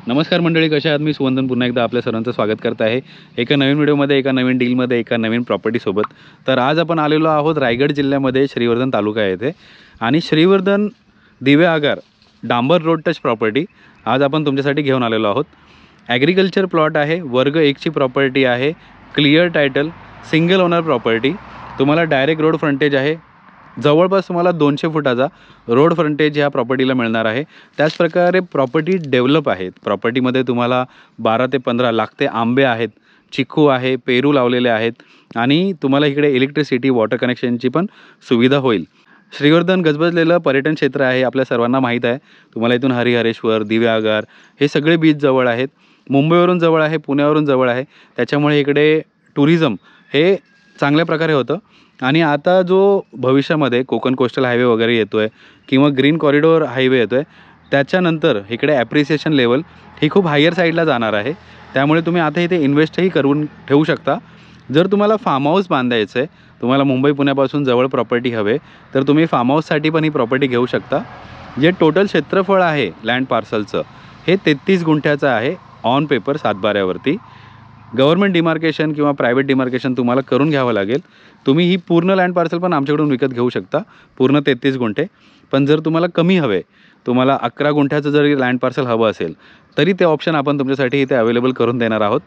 नमस्कार मंडळी, कशा आहात? मी सुवंदन पुन्हा एकदा आपल्या सर्वांचं स्वागत करत आहे एका नवीन व्हिडिओमध्ये, एका नवीन डीलमध्ये, एका नवीन प्रॉपर्टीसोबत. तर आज आपण आलेलो आहोत रायगड जिल्ह्यामध्ये श्रीवर्धन तालुका येथे आणि श्रीवर्धन दिवे आगार डांबर रोड टच प्रॉपर्टी आज आपण तुमच्यासाठी घेऊन आलेलो आहोत. ॲग्रिकल्चर प्लॉट आहे, वर्ग 1ची प्रॉपर्टी आहे, clear title, single owner property. तुम्हाला डायरेक्ट रोड फ्रंटेज आहे. जवळपास तुम्हाला 200 फुटाचा रोड फ्रंटेज ह्या प्रॉपर्टीला मिळणार आहे. त्याचप्रकारे प्रॉपर्टी डेव्हलप आहे. प्रॉपर्टीमध्ये तुम्हाला 12 ते 15 लागते आंबे आहेत, चिक्कू आहे, पेरू लावलेले आहेत आणि तुम्हाला इकडे इलेक्ट्रिसिटी, वॉटर कनेक्शनची पण सुविधा होईल. श्रीवर्धन गजबजलेलं पर्यटन क्षेत्र आहे, आपल्या सर्वांना माहीत आहे. तुम्हाला इथून हरिहरेश्वर, दिवे आगार हे सगळे बीच जवळ आहेत. मुंबईवरून जवळ आहे, पुण्यावरून जवळ आहे. त्याच्यामुळे इकडे टुरिझम हे चांगल्या प्रकारे होतं. आणि आता जो भविष्यामध्ये कोकण कोस्टल हायवे वगैरे येतो आहे किंवा ग्रीन कॉरिडोर हायवे येतो आहे, त्याच्यानंतर इकडे ॲप्रिसिएशन लेवल ही खूप हायर साईडला जाणार आहे. त्यामुळे तुम्ही आता इथे इन्व्हेस्टही करून ठेवू शकता. जर तुम्हाला फार्म हाऊस बांधायचं आहे, तुम्हाला मुंबई पुण्यापासून जवळ प्रॉपर्टी हवे, तर तुम्ही फार्म हाऊससाठी पण ही प्रॉपर्टी घेऊ शकता. जे टोटल क्षेत्रफळ आहे लँड पार्सलचं हे 33 गुंठ्याचं आहे. ऑन पेपर 7/12वरती गव्हर्नमेंट डिमार्केशन किंवा प्रायव्हेट डिमार्केशन तुम्हाला करून घ्यावं लागेल. तुम्ही ही पूर्ण लँड पार्सल पण आमच्याकडून विकत घेऊ शकता, पूर्ण 33 गुंठे. पण जर तुम्हाला कमी हवे, तुम्हाला 11 गुंठ्याचं जरी लँड पार्सल हवं असेल, तरी ते ऑप्शन आपण तुमच्यासाठी इथे अवेलेबल करून देणार आहोत.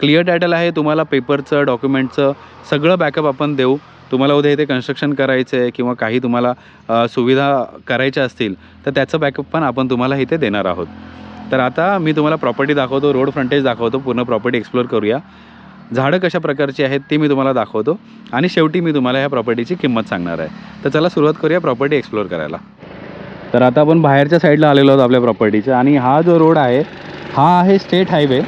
क्लिअर टायटल आहे, तुम्हाला पेपरचं, डॉक्युमेंटचं सगळं बॅकअप आपण देऊ. तुम्हाला उद्या इथे कन्स्ट्रक्शन करायचं आहे किंवा काही तुम्हाला सुविधा करायच्या असतील, तर त्याचं बॅकअप पण आपण तुम्हाला इथे देणार आहोत. तर आता मी तुम्हाला प्रॉपर्टी दाखवतो, रोड फ्रंटेज दाखवतो, पूर्ण प्रॉपर्टी एक्सप्लोर करूया. झाडं कशा प्रकारची आहेत ते मी तुम्हाला दाखवतो आणि शेवटी मी तुम्हाला ह्या प्रॉपर्टीची किंमत सांगणार आहे. तर चला सुरुवात करूया प्रॉपर्टी एक्सप्लोर करायला. तर आता आपण बाहेरच्या साईडला आलेलो आहोत आपल्या प्रॉपर्टीच्या आणि हा जो रोड आहे हा आहे स्टेट हायवे.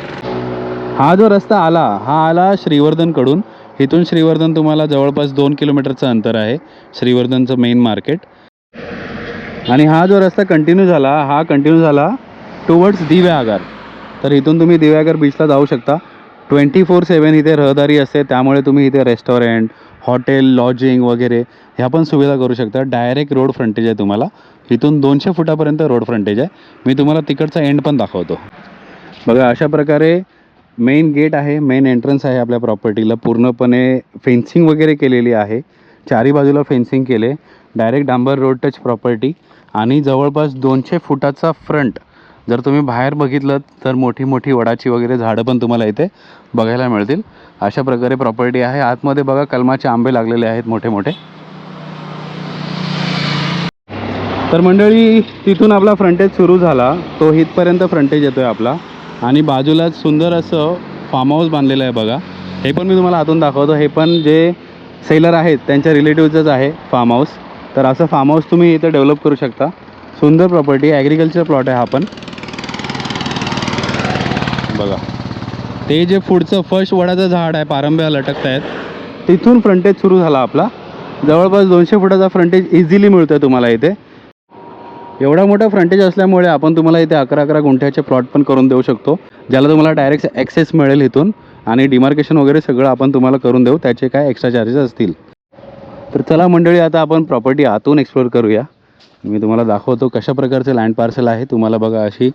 हा जो रस्ता आला हा आला श्रीवर्धनकडून. इथून श्रीवर्धन तुम्हाला जवळपास 2 किलोमीटरचं अंतर आहे, श्रीवर्धनचं मेन मार्केट. आणि हा जो रस्ता कंटिन्यू झाला टुवर्ड्स दिवे आगार. तर इथून तुम्ही दिवे आगार बीचला जाऊ शकता. 24/7 इथे रहदारी असते, त्यामुळे तुम्ही इथे रेस्टॉरंट, हॉटेल, लॉजिंग वगैरे ह्या पण सुविधा करू शकता. डायरेक्ट रोड फ्रंटेज आहे तुम्हाला. इथून 200 फुटापर्यंत रोड फ्रंटेज आहे. मी तुम्हाला तिकडचा एंड पण दाखवतो. बघा, अशा प्रकारे मेन गेट आहे, मेन एंट्रन्स आहे आपल्या प्रॉपर्टीला. पूर्णपणे फेन्सिंग वगैरे केलेली आहे, चारी बाजूला फेन्सिंग केले. डायरेक्ट डांबर रोड टच प्रॉपर्टी आणि जवळपास 200 फुटाचा फ्रंट. जर तुम्ही बाहेर बघितलं तर मोठी मोठी वडाची वगैरे झाडं पण तुम्हाला इथे बघायला मिळतील. अशा प्रकारे प्रॉपर्टी आहे. आतमध्ये बघा कलमाचे आंबे लागलेले आहेत मोठे मोठे. तर मंडळी, तिथून आपला फ्रंटेज सुरू झाला, तो इथपर्यंत फ्रंटेज येतो आहे आपला. आणि बाजूलाच सुंदर असं फार्म हाऊस बांधलेलं आहे बघा. हे पण मी तुम्हाला आतून दाखवतो. हे पण जे सेलर आहेत त्यांच्या रिलेटिव्हचंच आहे फार्म हाऊस. तर असं फार्म हाऊस तुम्ही इथं डेव्हलप करू शकता. सुंदर प्रॉपर्टी, ॲग्रिकल्चर प्लॉट आहे हा पण. बघा, ते जे पुढचं फर्स्ट वडाचं झाड आहे, पारंब्या लटकत आहेत, तिथून फ्रंटेज सुरू झाला आपला. जवळपास 200 फुटाचा फ्रंटेज इझिली मिळतो आहे तुम्हाला इथे. एवढा मोठा फ्रंटेज असल्यामुळे आपण तुम्हाला इथे 11 गुंठ्याचे प्लॉट पण करून देऊ शकतो, ज्याला तुम्हाला डायरेक्ट ॲक्सेस मिळेल इथून. आणि डिमार्केशन वगैरे सगळं आपण तुम्हाला करून देऊ, त्याचे काय एक्स्ट्रा चार्जेस असतील. तर चला मंडळी, आता आपण प्रॉपर्टी आतून एक्सप्लोर करूया. मी तुम्हाला दाखवतो कशा प्रकारचं लँड पार्सल आहे. तुम्हाला बघा, अशी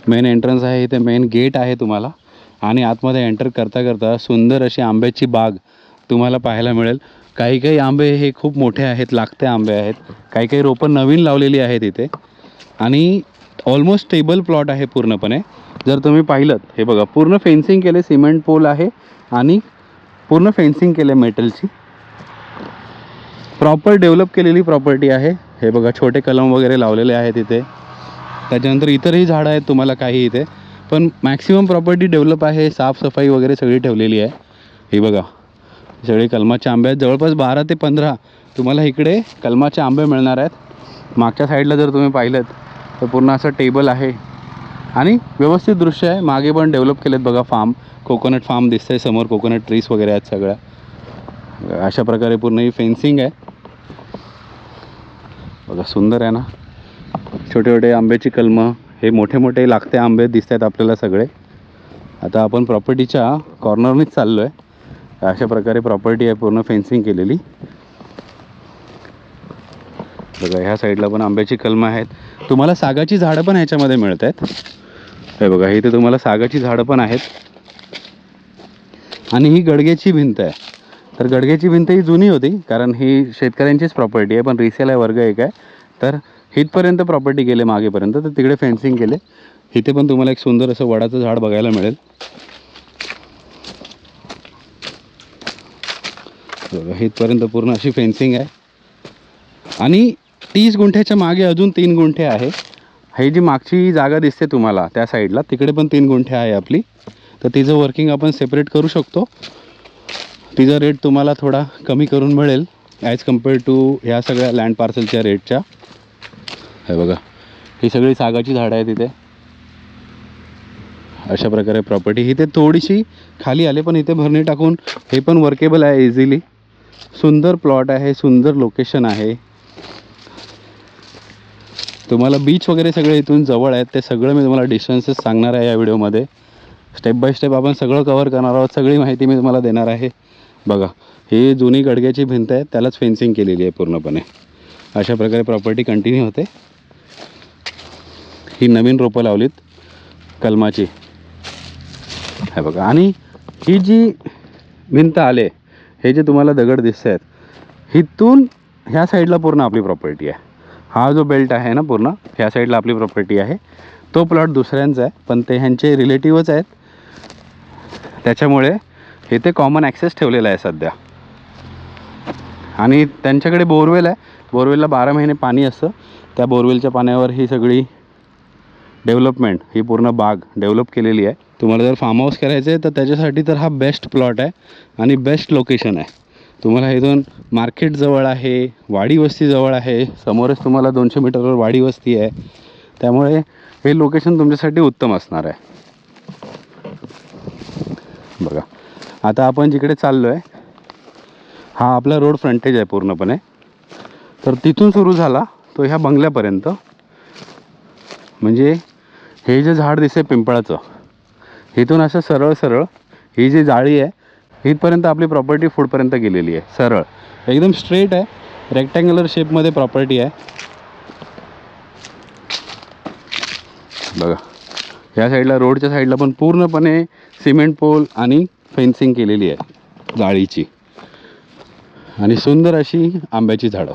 मेन एंट्रन्स आहे, इथे मेन गेट आहे तुम्हाला. आणि आतमध्ये एंटर करता करता सुंदर अशी आंब्याची बाग तुम्हाला पाहायला मिळेल. काही काही आंबे हे खूप मोठे आहेत, लागते आंबे आहेत. काही काही रोपं नवीन लावलेली आहेत इथे. आणि ऑलमोस्ट स्टेबल प्लॉट आहे पूर्णपणे. जर तुम्ही पाहिलं, हे बघा, पूर्ण फेन्सिंग केले, सिमेंट पोल आहे आणि पूर्ण फेन्सिंग केले मेटलची. प्रॉपर डेव्हलप केलेली प्रॉपर्टी आहे. हे बघा, छोटे कलम वगैरे लावलेले आहेत इथे. त्याच्यानंतर इतरही झाडं आहेत तुम्हाला काही इथे, पण मॅक्सिमम प्रॉपर्टी डेव्हलप आहे. साफसफाई वगैरे सगळी ठेवलेली आहे. हे बघा, सगळे कलमाचे आंबे आहेत. जवळपास 12 ते 15 तुम्हाला इकडे कलमाचे आंबे मिळणार आहेत. मागच्या साईडला जर तुम्ही पाहिलं तर पूर्ण असं टेबल आहे आणि व्यवस्थित दृश्य आहे. मागे पण डेव्हलप केलेत बघा फार्म, कोकोनट फार्म दिसतंय समोर, कोकोनट ट्रीज वगैरे आहेत सगळ्या. अशा प्रकारे पूर्ण ही फेन्सिंग आहे बघा. सुंदर आहे ना. छोटे छोटे आंब्याची कलमं, हे मोठे मोठे लागते आंबे दिसत आहेत आपल्याला सगळे. आता आपण प्रॉपर्टीच्या कॉर्नरनीच चाललो आहे. अशा प्रकारे प्रॉपर्टी आहे, पूर्ण फेन्सिंग केलेली बघा. ह्या साईडला पण आंब्याची कलमं आहेत. तुम्हाला सागाची झाडं पण ह्याच्यामध्ये मिळत आहेत. हे बघा, इथे तुम्हाला सागाची झाडं पण आहेत. आणि ही गडग्याची भिंत आहे. तर गडग्याची भिंत ही जुनी होती, कारण ही शेतकऱ्यांचीच प्रॉपर्टी आहे, पण रिसेल आहे, वर्ग एक आहे. तर इथपर्यंत प्रॉपर्टी गेले मागेपर्यंत, तर तिकडे फेन्सिंग केले. इथे पण तुम्हाला एक सुंदर असं वडाचं झाड बघायला मिळेल. बघा, इथपर्यंत पूर्ण अशी फेन्सिंग आहे. आणि 30 गुंठ्याच्या मागे अजून 3 गुंठे आहे. ही जी मागची जागा दिसते तुम्हाला त्या साईडला, तिकडे पण 3 गुंठे आहे आपली. तर तिचं वर्किंग आपण सेपरेट करू शकतो. तिचा रेट तुम्हाला थोडा कमी करून मिळेल ॲज कम्पेअर टू ह्या सगळ्या लँड पार्सलच्या रेटच्या. हे बघा, ही सगळी सागाची झाडं आहेत इथे. अशा प्रकारे प्रॉपर्टी इथे थोडीशी खाली आले, पण इथे भरणी टाकून हे पण वर्केबल आहे इझिली. सुंदर प्लॉट आहे, सुंदर लोकेशन आहे. तुम्हाला बीच वगैरे सगळे इथून जवळ आहेत. ते सगळं मी तुम्हाला डिस्टन्सेस सांगणार आहे या व्हिडिओमध्ये. स्टेप बाय स्टेप आपण सगळं कवर करणार आहोत. सगळी माहिती मी तुम्हाला देणार आहे. बघा, ही जुनी गडग्याची भिंत आहे, त्यालाच फेन्सिंग केलेली आहे पूर्णपणे. अशा प्रकारे प्रॉपर्टी कंटिन्यू होते. ही नवीन रोपं लावलीत कलमाची. हे बघा, आणि ही जी भिंत आले, हे जे तुम्हाला दगड दिसत आहेत, इथून ह्या साईडला पूर्ण आपली प्रॉपर्टी आहे. हा जो बेल्ट आहे ना, पूर्ण ह्या साईडला आपली प्रॉपर्टी आहे. तो प्लॉट दुसऱ्यांचा आहे, पण ते ह्यांचे रिलेटिव्हच आहेत. त्याच्यामुळे इथे कॉमन ॲक्सेस ठेवलेला आहे सध्या. आणि त्यांच्याकडे बोरवेल आहे. बोरवेलला 12 महिने पाणी असतं. त्या बोरवेलच्या पाण्यावर ही सगळी डेव्हलपमेंट, ही पूर्ण बाग डेव्हलप केलेली आहे. तुम्हाला जर फार्म हाऊस करायचं आहे तर त्याच्यासाठी तर हा बेस्ट प्लॉट आहे आणि बेस्ट लोकेशन आहे. तुम्हाला इथून मार्केट जवळ आहे, वाडी वस्ती जवळ आहे. समोरच तुम्हाला 200 मीटरवर वाडी वस्ती आहे. त्यामुळे हे लोकेशन तुमच्यासाठी उत्तम असणार आहे. बघा, आता आपण जिकडे चाललो आहे, हा आपला रोड फ्रंटेज आहे पूर्णपणे. तर तिथून सुरू झाला तो ह्या बंगल्यापर्यंत. म्हणजे हे जे झाड दिसते पिंपळाचं, इथून असं सरळ सरळ ही जी जाळी आहे, इथपर्यंत आपली प्रॉपर्टी फूडपर्यंत गेलेली आहे. सरळ एकदम स्ट्रेट आहे, रेक्टँग्युलर शेपमध्ये प्रॉपर्टी आहे. बघा, ह्या साईडला रोडच्या साईडला पण पूर्णपणे सिमेंट पोल आणि फेन्सिंग केलेली आहे जाळीची. आणि सुंदर अशी आंब्याची झाडं.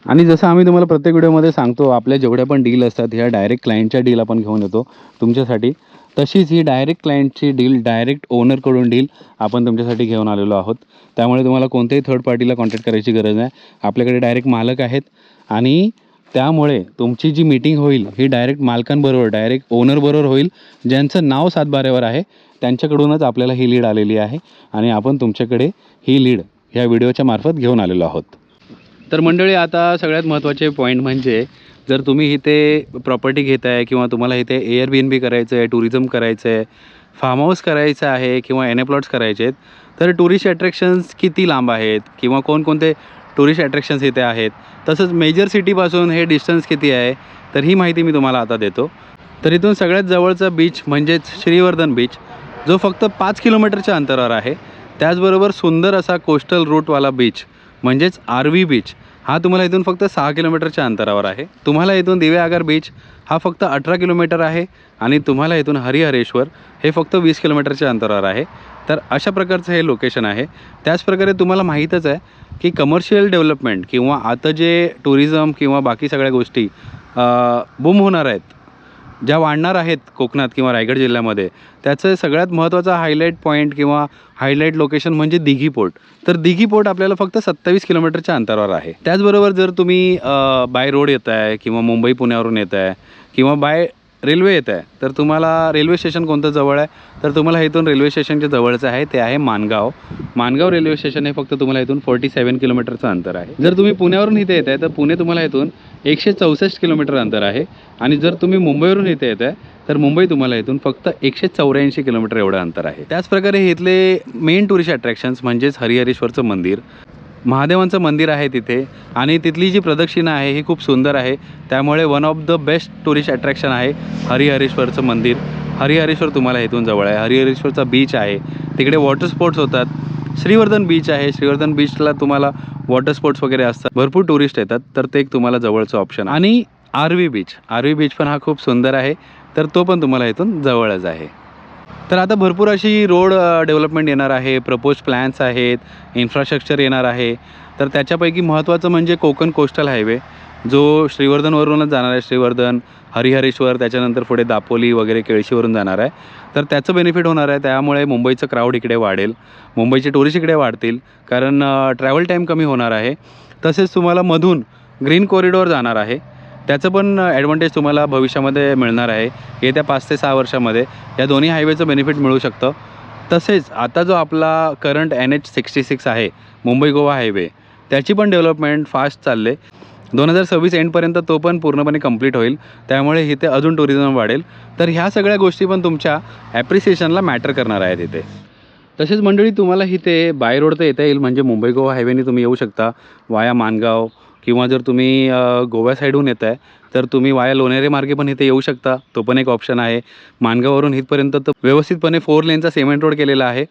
आणि जसं आम्ही तुम्हाला प्रत्येक व्हिडिओमध्ये सांगतो, आपल्या जेवढ्या पण डील असतात ह्या डायरेक्ट क्लायंटच्या डील आपण घेऊन येतो तुमच्यासाठी. तशीच ही डायरेक्ट क्लायंटची डील, डायरेक्ट ओनरकडून डील आपण तुमच्यासाठी घेऊन आलेलो आहोत. त्यामुळे तुम्हाला कोणत्याही थर्ड पार्टीला कॉन्टॅक्ट करायची गरज नाही. आपल्याकडे डायरेक्ट मालक आहेत. आणि त्यामुळे तुमची जी मीटिंग होईल ही डायरेक्ट मालकांबरोबर, डायरेक्ट ओनरबरोबर होईल. ज्यांचं नाव सातबाऱ्यावर आहे त्यांच्याकडूनच आपल्याला ही लीड आलेली आहे. आणि आपण तुमच्याकडे ही लीड ह्या व्हिडिओच्या मार्फत घेऊन आलेलो आहोत. तर मंडळी, आता सगळ्यात महत्त्वाचे पॉईंट म्हणजे, जर तुम्ही इथे प्रॉपर्टी घेत आहे किंवा तुम्हाला इथे एअरबीएनबी करायचं आहे, टुरिझम करायचं आहे, फार्म हाऊस करायचं आहे किंवा एन ए प्लॉट्स करायचे आहेत, तर टुरिस्ट अट्रॅक्शन्स किती लांब आहेत किंवा कोणकोणते टुरिस्ट अट्रॅक्शन्स इथे आहेत, तसंच मेजर सिटीपासून हे डिस्टन्स किती आहे, तर ही माहिती मी तुम्हाला आता देतो. तर इथून सगळ्यात जवळचा बीच म्हणजेच श्रीवर्धन बीच, जो फक्त 5 किलोमीटरच्या अंतरावर आहे. त्याचबरोबर सुंदर असा कोस्टल रूटवाला बीच म्हणजेच आरवी बीच, हा तुम्हाला इथून फक्त 6 किलोमीटरच्या अंतरावर आहे. तुम्हाला इथून दिवेआगार बीच हा फक्त 18 किलोमीटर आहे. आणि तुम्हाला इथून हरिहरेश्वर हे फक्त 20 किलोमीटरच्या अंतरावर आहे. तर अशा प्रकारचं हे लोकेशन आहे. त्याचप्रकारे तुम्हाला माहीतच आहे की कमर्शियल डेव्हलपमेंट किंवा आता जे टुरिझम किंवा बाकी सगळ्या गोष्टी बूम होणार आहेत, ज्या वाढणार आहेत कोकणात किंवा रायगड जिल्ह्यामध्ये, त्याचं सगळ्यात महत्त्वाचा हायलाईट पॉईंट किंवा हायलाईट लोकेशन म्हणजे दिघी पोर्ट. तर दिघी पोर्ट आपल्याला फक्त 27 किलोमीटरच्या अंतरावर आहे. त्याचबरोबर जर तुम्ही बाय रोड येत आहे किंवा मुंबई पुण्यावरून येत आहे किंवा बाय रेल्वे येत आहे, तर तुम्हाला रेल्वे स्टेशन कोणतं जवळ आहे, तर तुम्हाला इथून रेल्वे स्टेशनच्या जवळचं आहे, ते आहे माणगाव. माणगाव रेल्वे स्टेशन हे फक्त तुम्हाला इथून 47 किलोमीटरचं अंतर आहे. जर तुम्ही पुण्यावरून इथे येत आहे तर पुणे तुम्हाला इथून 164 किलोमीटर अंतर आहे. आणि जर तुम्ही मुंबईवरून इथे येत आहे तर मुंबई तुम्हाला इथून फक्त 184 किलोमीटर एवढं अंतर आहे. त्याचप्रकारे इथले मेन टुरिस्ट अट्रॅक्शन्स म्हणजेच हरिहरेश्वरचं मंदिर, महादेवांचं मंदिर आहे तिथे. आणि तिथली जी प्रदक्षिणा आहे ही खूप सुंदर आहे. त्यामुळे one of the best tourist attraction आहे हरिहरेश्वरचं मंदिर. हरिहरेश्वर तुम्हाला इथून जवळ आहे. हरिहरेश्वरचा बीच आहे, तिकडे वॉटर स्पोर्ट्स होतात. श्रीवर्धन बीच आहे, श्रीवर्धन बीचला तुम्हाला वॉटर स्पोर्ट्स वगैरे असतात, भरपूर टुरिस्ट येतात, तर ते एक तुम्हाला जवळचं ऑप्शन. आणि आरवी बीच पण हा खूप सुंदर आहे, तर तो पण तुम्हाला इथून जवळच आहे. तर आता भरपूर अशी रोड डेव्हलपमेंट येणार आहे, प्रपोज प्लॅन्स आहेत, इन्फ्रास्ट्रक्चर येणार आहे. तर त्याच्यापैकी महत्त्वाचं म्हणजे कोकण कोस्टल हायवे, जो श्रीवर्धनवरूनच जाणार आहे. श्रीवर्धन, हरिहरेश्वर, त्याच्यानंतर पुढे दापोली वगैरे केळशीवरून जाणार आहे. तर त्याचं बेनिफिट होणार आहे. त्यामुळे मुंबईचं क्राऊड इकडे वाढेल, मुंबईचे टुरिस्ट इकडे वाढतील, कारण ट्रॅव्हल टाईम कमी होणार आहे. तसेच तुम्हाला मधून ग्रीन कॉरिडॉर जाणार आहे, त्याचं पण ॲडव्हान्टेज तुम्हाला भविष्यामध्ये मिळणार आहे. येत्या 5 ते 6 वर्षामध्ये या दोन्ही हायवेचं बेनिफिट मिळू शकतं. तसेच आता जो आपला करंट NH66 आहे, मुंबई गोवा हायवे, त्याची पण डेव्हलपमेंट फास्ट चालले. 2026 एंडपर्यंत तो पण पूर्णपणे कंप्लीट होईल. त्यामुळे इथे अजून टुरिझम वाढेल. तर ह्या सगळ्या गोष्टी पण तुमच्या ॲप्रिसिएशनला मॅटर करणार आहेत इथे. तसेच मंडळी, तुम्हाला इथे बाय रोड तर येता येईल, म्हणजे मुंबई गोवा हायवेने तुम्ही येऊ शकता वाया माणगाव, किंवा जर तुम्ही गोव्या साईडहून येत आहे तर तुम्ही वाया लोणेरे मार्गे पण इथे येऊ शकता. तो पण एक ऑप्शन आहे. माणगाववरून इथपर्यंत तर व्यवस्थितपणे 4 लेनचा सिमेंट रोड केलेला आहे,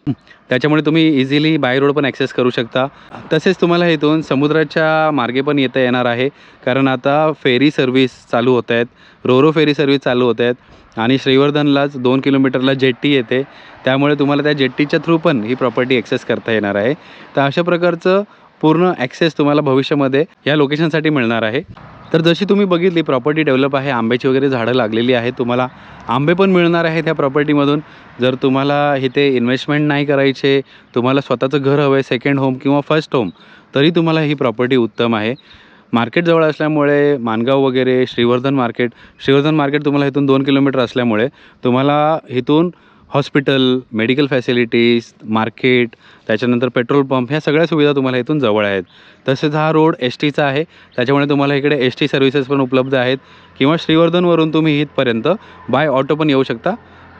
त्याच्यामुळे तुम्ही इझिली बाय रोड पण ॲक्सेस करू शकता. तसेच तुम्हाला इथून समुद्राच्या मार्गे पण येता येणार आहे, कारण आता फेरी सर्व्हिस चालू होत आहेत, रोरो फेरी सर्व्हिस चालू होत आहेत आणि श्रीवर्धनलाच 2 किलोमीटरला जेट्टी येते. त्यामुळे तुम्हाला त्या जेट्टीच्या थ्रू पण ही प्रॉपर्टी ॲक्सेस करता येणार आहे. तर अशा प्रकारचं पूर्ण ॲक्सेस तुम्हाला भविष्यामध्ये या लोकेशनसाठी मिळणार आहे. तर जशी तुम्ही बघितली प्रॉपर्टी डेव्हलप आहे, आंब्याची वगैरे झाडं लागलेली आहेत, तुम्हाला आंबे पण मिळणार आहेत ह्या प्रॉपर्टीमधून. जर तुम्हाला इथे इन्व्हेस्टमेंट नाही करायचे, तुम्हाला स्वतःचं घर हवं आहे, सेकंड होम किंवा फर्स्ट होम, तरी तुम्हाला ही प्रॉपर्टी उत्तम आहे. मार्केट जवळ असल्यामुळे माणगाव वगैरे, श्रीवर्धन मार्केट तुम्हाला इथून 2 किलोमीटर असल्यामुळे तुम्हाला इथून हॉस्पिटल, मेडिकल फॅसिलिटीज, मार्केट, त्याच्यानंतर पेट्रोल पंप, ह्या सगळ्या सुविधा तुम्हाला इथून जवळ आहेत. तसेच हा रोड STचा आहे, त्याच्यामुळे तुम्हाला इकडे ST सर्व्हिसेस पण उपलब्ध आहेत, किंवा श्रीवर्धनवरून तुम्ही इथपर्यंत बाय ऑटो पण येऊ शकता.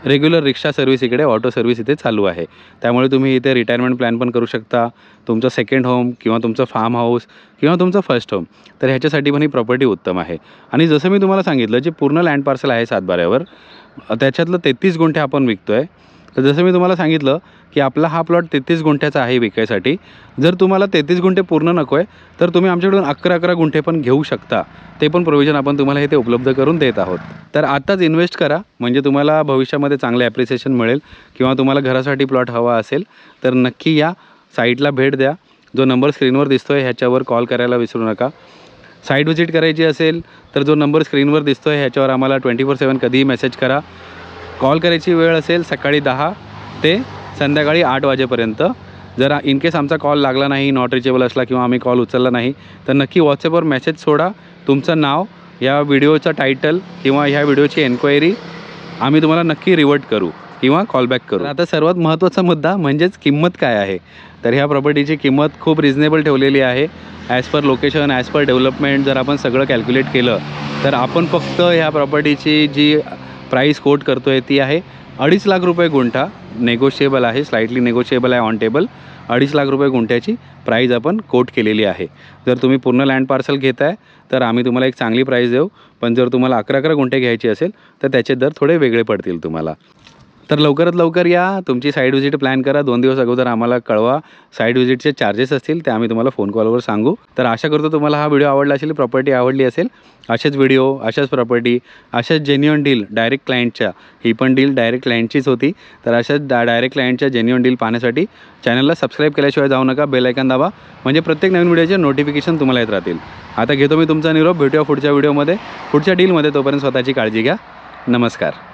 रेग्युलर रिक्षा सर्व्हिस इकडे, ऑटो सर्व्हिस इथे चालू आहे. त्यामुळे तुम्ही इथे रिटायरमेंट प्लॅन पण करू शकता, तुमचं सेकंड होम किंवा तुमचं फार्म हाऊस किंवा तुमचं फर्स्ट होम. तर ह्याच्यासाठी पण ही प्रॉपर्टी उत्तम आहे. आणि जसं मी तुम्हाला सांगितलं, जे पूर्ण लँड पार्सल आहे सातबाऱ्यावर, त्याच्यातलं 33 गुंठे आपण विकतो आहे. तर जसं मी तुम्हाला सांगितलं की आपला हा प्लॉट 33 गुंठ्याचा आहे विकायसाठी. जर तुम्हाला 33 गुंठे पूर्ण नको आहे, तर तुम्ही आमच्याकडून 11 गुंठे पण घेऊ शकता. ते पण प्रोव्हिजन आपण तुम्हाला इथे उपलब्ध करून देत आहोत. तर आत्ताच इन्व्हेस्ट करा, म्हणजे तुम्हाला भविष्यामध्ये चांगले ॲप्रिसिएशन मिळेल. किंवा तुम्हाला घरासाठी प्लॉट हवा असेल तर नक्की या साईटला भेट द्या. जो नंबर स्क्रीनवर दिसतो आहे ह्याच्यावर कॉल करायला विसरू नका. साईट व्हिजिट करायची असेल तर जो नंबर स्क्रीनवर दिसतो आहे ह्याच्यावर आम्हाला 24/7 कधीही मेसेज करा. कॉल करायची वेळ असेल सकाळी 10 ते संध्याकाळी 8 वाजेपर्यंत. जर इन केस आमचा कॉल लागला नाही, नॉट रिचेबल असला किंवा आम्ही कॉल उचलला नाही, तर नक्की व्हॉट्सॲपवर मेसेज सोडा. तुमचं नाव, या व्हिडिओचा टायटल किंवा ह्या व्हिडिओची एन्क्वायरी आम्ही तुम्हाला नक्की रिवर्ट करू किंवा कॉलबॅक करू. आता सर्वात महत्त्वाचा मुद्दा म्हणजेच किंमत काय आहे. तर ह्या प्रॉपर्टीची किंमत खूप रिजनेबल ठेवलेली आहे. As per location, as per development जर आपण सगळं कॅल्क्युलेट केलं तर आपण फक्त ह्या प्रॉपर्टीची जी प्राईस कोट करतो आहे ती आहे 2.5 लाख रुपये गुंठा. नेगोशिएबल आहे, स्लाइटली नेगोशिएबल आहे, ऑन टेबल 2.5 लाख रुपये गुंठ्याची प्राईज आपण कोट केलेली आहे. जर तुम्ही पूर्ण लँड पार्सल घेताय तर आम्ही तुम्हाला एक चांगली प्राईज देऊ, पण जर तुम्हाला 11 गुंठे घ्यायची असेल तर त्याचे दर थोडे वेगळे पडतील तुम्हाला. तर लवकरात लवकर या, तुमची साईट व्हिजिट प्लॅन करा. 2 दिवस अगोदर आम्हाला कळवा. साईट व्हिजिटचे चार्जेस असतील ते आम्ही तुम्हाला फोन कॉलवर सांगू. तर आशा करतो तुम्हाला हा व्हिडिओ आवडला असेल, प्रॉपर्टी आवडली असेल. असेच व्हिडिओ, अशाच प्रॉपर्टी, अशाच जेन्युइन डील डायरेक्ट क्लायंटच्या, ही पण डील डायरेक्ट क्लायंटचीच होती. तर अशाच डायरेक्ट क्लायंटच्या जेन्युइन डील पाहण्यासाठी चॅनलला सबस्क्राईब केल्याशिवाय जाऊ नका. बेल आयकॉन दाबा, म्हणजे प्रत्येक नवीन व्हिडिओचे नोटिफिकेशन तुम्हाला येत राहतील. आता घेतो मी तुमचा निरोप. भेटूया पुढच्या व्हिडिओमध्ये, पुढच्या डीलमध्ये. तोपर्यंत स्वतःची काळजी घ्या. नमस्कार.